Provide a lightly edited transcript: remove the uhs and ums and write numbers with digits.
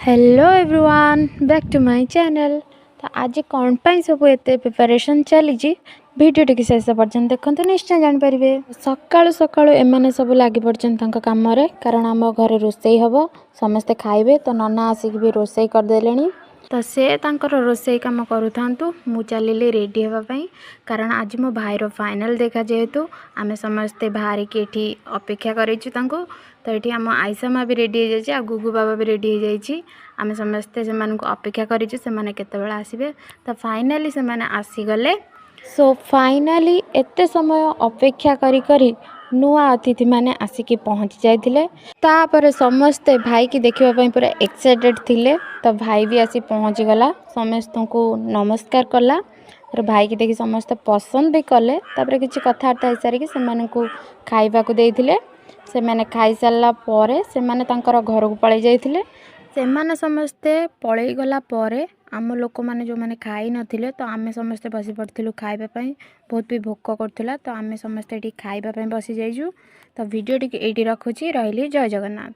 Hello everyone back to my channel. तो आज कौन पाई सब एते प्रिपरेशन चली वीडियो टी शेष पर्यटन देखते निश्चय जानीपारे। सकाळु सकाळु एमाने सब लगी पड़छन काम रे, कारण आम घर रोसई हम समस्ते खाइबे। तो नना आसिक भी रोसई करदेले, तो से तांकर रोसई काम करू था। मु चलिली रेडी होगापाई, कारण आज मो भाईर फाइनल देखा जेहेतु आम समस्ते बाहर की अपेक्षा करूँ। तो ये आम आईसा माँ भी रेडी हो जाए, गुगु बाबा भी रेडी हो जाए। आम समस्ते से अपेक्षा करें केतबेले आसबे। तो फाइनाली से आसीगले। सो फाइनाली एते समय अपेक्षा करी नुआ अतिथि माने आसिकी पहुँची जाइथिले। तापर समस्ते भाई की देखिबा पूरा एक्साइटेड थिले। तो भाई भी आसी पहुँची गला, समस्त को नमस्कार कला। और भाई की देखि समस्त पसंद भी कले। तापर किछि कथार्था हो सारिकी से खाइबा को देइथिले। से माने खाई सारला परे से माने तांकर घर को पळै जाइथिले। से माने समस्ते पळै गला परे आम लोक माने जो माने खाई नथिले, तो आमे समस्ते बसी पड़थिलु खाइबा पई। बहुत भी भोक करथिला, तो आमे समस्ते एठी खाइबा पई बसी जाइजु। तो वीडियो टी एठी रखुची, रहिली। जय जगन्नाथ।